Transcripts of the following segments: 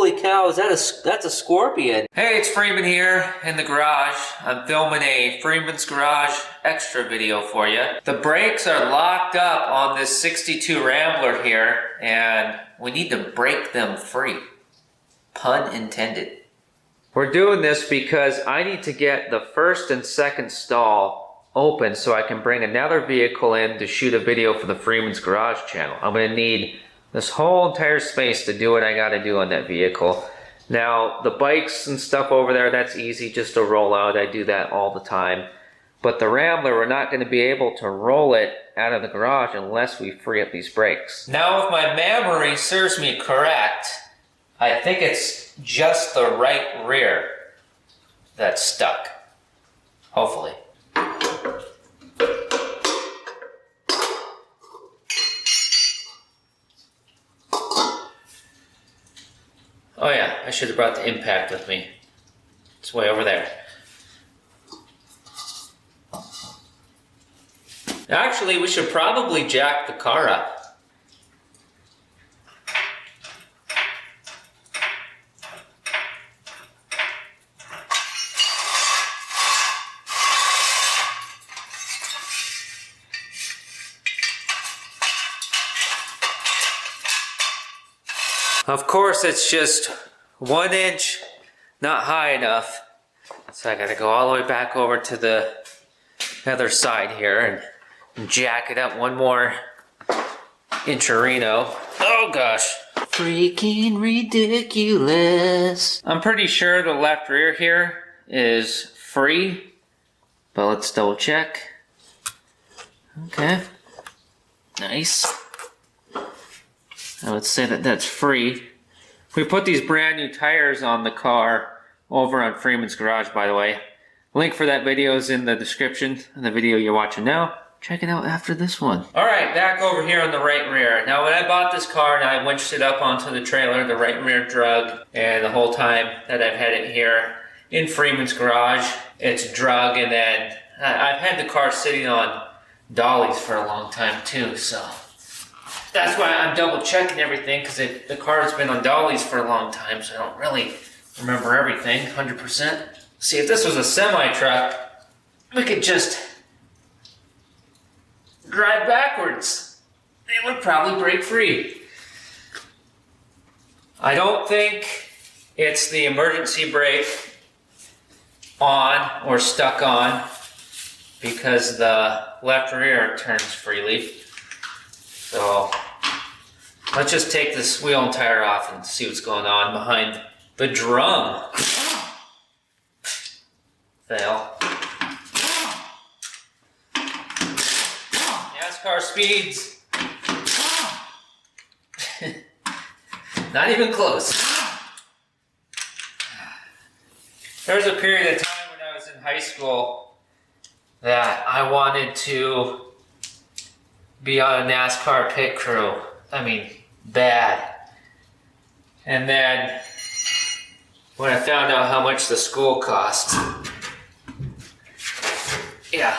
Holy cow, that's a scorpion. Hey, it's Freeman here in the garage. I'm filming a Freeman's Garage extra video for you. The brakes are locked up on this 62 Rambler here, and we need to break them free. Pun intended. We're doing this because I need to get the first and second stall open so I can bring another vehicle in to shoot a video for the Freeman's Garage channel. I'm going to need this whole entire space to do what I got to do on that vehicle. Now, the bikes and stuff over there, that's easy just to roll out. I do that all the time. But the Rambler, we're not going to be able to roll it out of the garage unless we free up these brakes. Now, if my memory serves me correct, I think it's just the right rear that's stuck. Hopefully. Oh yeah, I should have brought the impact with me. It's way over there. Actually, we should probably jack the car up. Of course, it's just 1 inch, not high enough. So I gotta go all the way back over to the other side here and jack it up one more incherino. Oh gosh. Freaking ridiculous. I'm pretty sure the left rear here is free, but let's double check. Okay. Nice. I would say that that's free. We put these brand new tires on the car over on Freeman's Garage, by the way. Link for that video is in the description in the video you're watching now. Check it out after this one. Alright, back over here on the right rear. Now when I bought this car and I winched it up onto the trailer, the right rear drug, and the whole time that I've had it here in Freeman's Garage, it's drug, and then I've had the car sitting on dollies for a long time too, so that's why I'm double checking everything, because the car has been on dollies for a long time, so I don't really remember everything 100%. See, if this was a semi-truck, we could just drive backwards. It would probably break free. I don't think it's the emergency brake on or stuck on, because the left rear turns freely. So let's just take this wheel and tire off and see what's going on behind the drum. Fail. NASCAR speeds. Not even close. There was a period of time when I was in high school that I wanted to be on a NASCAR pit crew. I mean, bad. And then when I found out how much the school cost, yeah,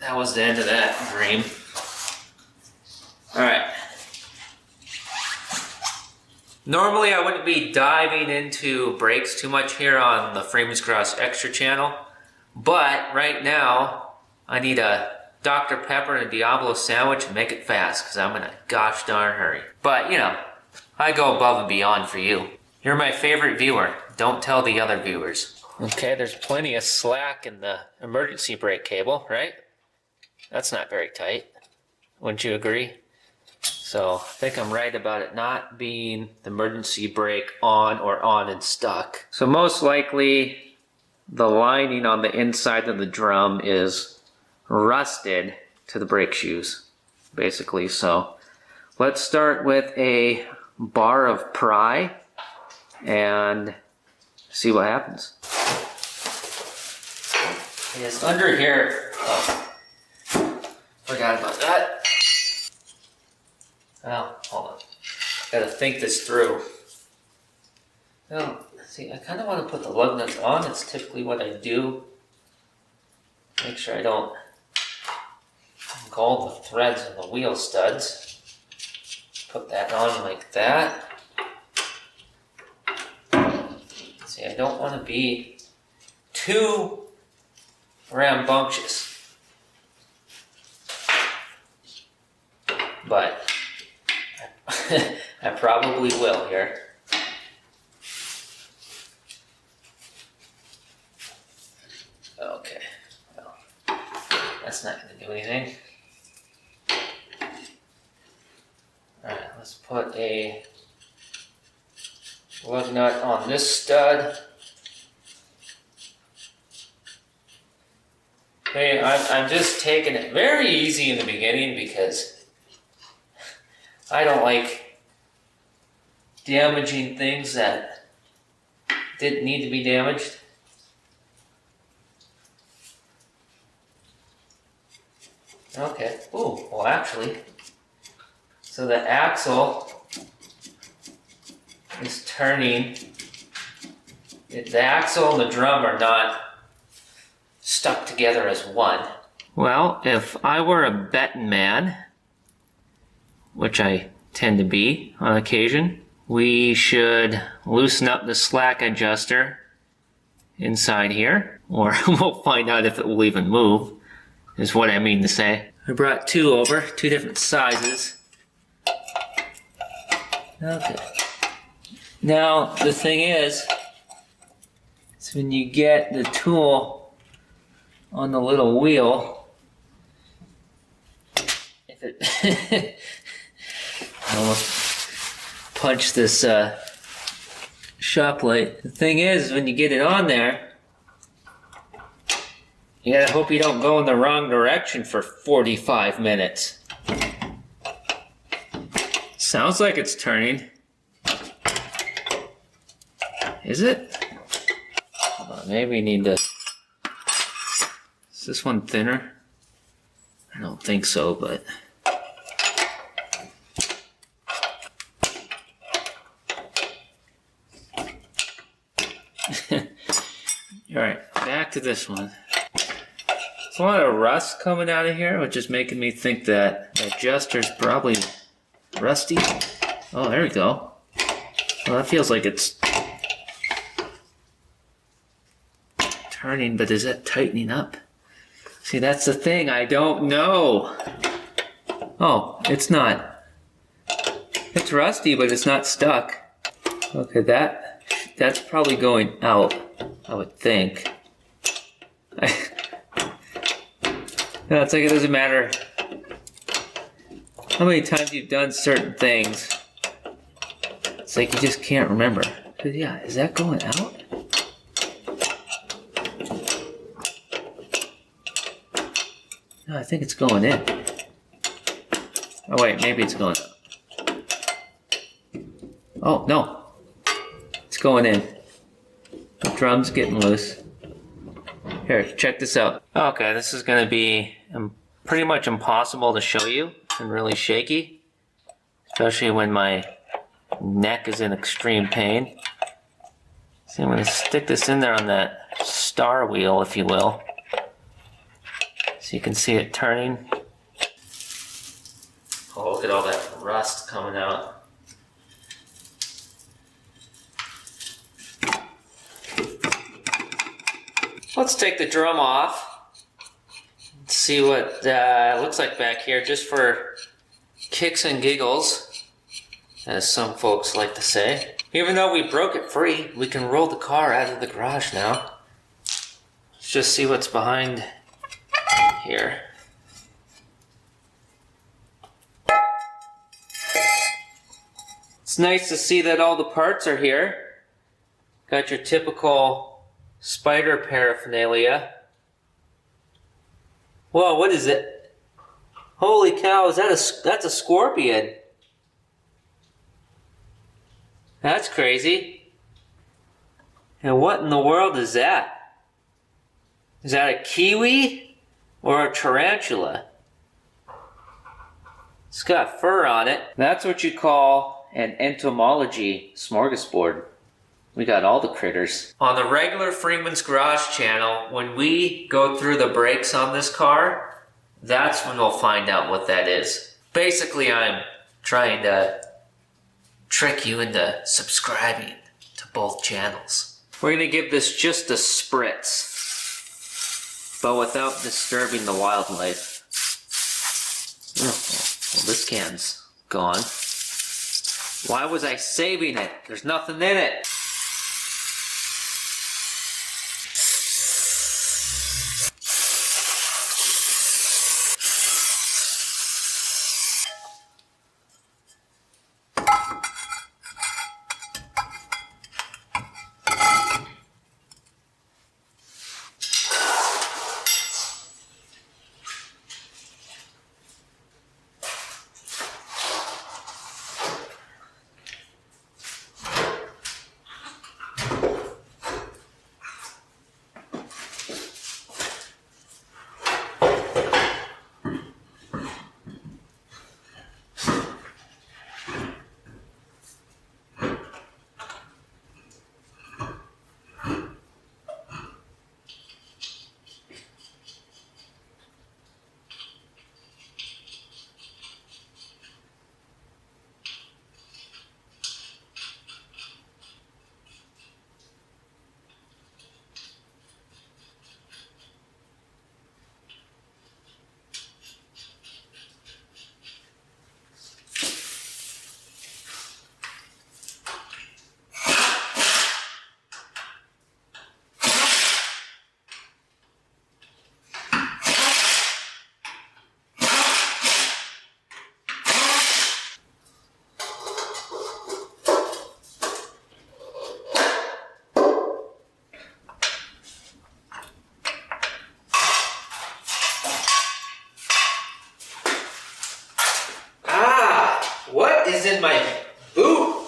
that was the end of that dream. Alright. Normally I wouldn't be diving into brakes too much here on the Freeman's Garage Extra channel, but right now I need a Dr. Pepper and a Diablo sandwich and make it fast, because I'm in a gosh darn hurry. But, you know, I go above and beyond for you. You're my favorite viewer. Don't tell the other viewers. Okay, there's plenty of slack in the emergency brake cable, right? That's not very tight. Wouldn't you agree? So, I think I'm right about it not being the emergency brake on and stuck. So most likely, the lining on the inside of the drum is rusted to the brake shoes, basically. So let's start with a bar of pry and see what happens. It's under here. Oh, forgot about that. Oh, hold on. Gotta think this through. Oh, see, I kind of want to put the lug nuts on. It's typically what I do. Make sure I don't gall the threads of the wheel studs. Put that on like that. See, I don't want to be too rambunctious. But I probably will here. Okay, well, that's not going to do anything. Alright, let's put a lug nut on this stud. Okay, I'm just taking it very easy in the beginning because I don't like damaging things that didn't need to be damaged. Okay, ooh, well actually, so the axle is turning. The axle and the drum are not stuck together as one. Well, if I were a betting man, which I tend to be on occasion, we should loosen up the slack adjuster inside here, or we'll find out if it will even move, is what I mean to say. I brought two over, two different sizes. Okay. Now, the thing is when you get the tool on the little wheel, if it I almost punched this shop light. The thing is, when you get it on there, you gotta hope you don't go in the wrong direction for 45 minutes. Sounds like it's turning. Is it? Hold on, maybe you need to... Is this one thinner? I don't think so, but... Alright, back to this one. There's a lot of rust coming out of here, which is making me think that the adjuster's probably rusty. Oh, there we go. Well, that feels like it's turning, but is it tightening up? See, that's the thing, I don't know. Oh, it's not. It's rusty, but it's not stuck. Okay, that's probably going out, I would think. No, it's like it doesn't matter how many times you've done certain things. It's like you just can't remember. But yeah, is that going out? No, I think it's going in. Oh wait, maybe it's going up. Oh, no. It's going in. The drum's getting loose. Here, check this out. Okay, this is going to be pretty much impossible to show you and really shaky. Especially when my neck is in extreme pain. So I'm going to stick this in there on that star wheel, if you will. So you can see it turning. Oh, look at all that rust coming out. Let's take the drum off. Let's see what it looks like back here, just for kicks and giggles, as some folks like to say. Even though we broke it free, we can roll the car out of the garage now. Let's just see what's behind here. It's nice to see that all the parts are here. Got your typical spider paraphernalia. Whoa, what is it? Holy cow, is that that's a scorpion. That's crazy. And what in the world is that? Is that a kiwi or a tarantula? It's got fur on it. That's what you call an entomology smorgasbord. We got all the critters. On the regular Freeman's Garage channel, when we go through the brakes on this car, that's when we'll find out what that is. Basically, I'm trying to trick you into subscribing to both channels. We're gonna give this just a spritz, but without disturbing the wildlife. Oh, well, this can's gone. Why was I saving it? There's nothing in it. What is in my boot?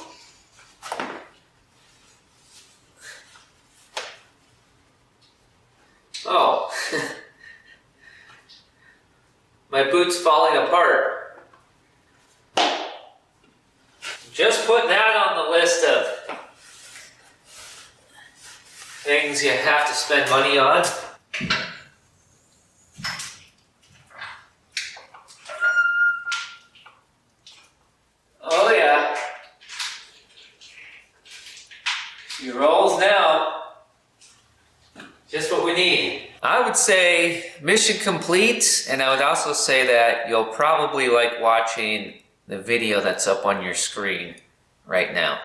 Oh. My boot's falling apart. Just put that on the list of things you have to spend money on. Oh yeah. Few rolls now. Just what we need. I would say mission complete, and I would also say that you'll probably like watching the video that's up on your screen right now.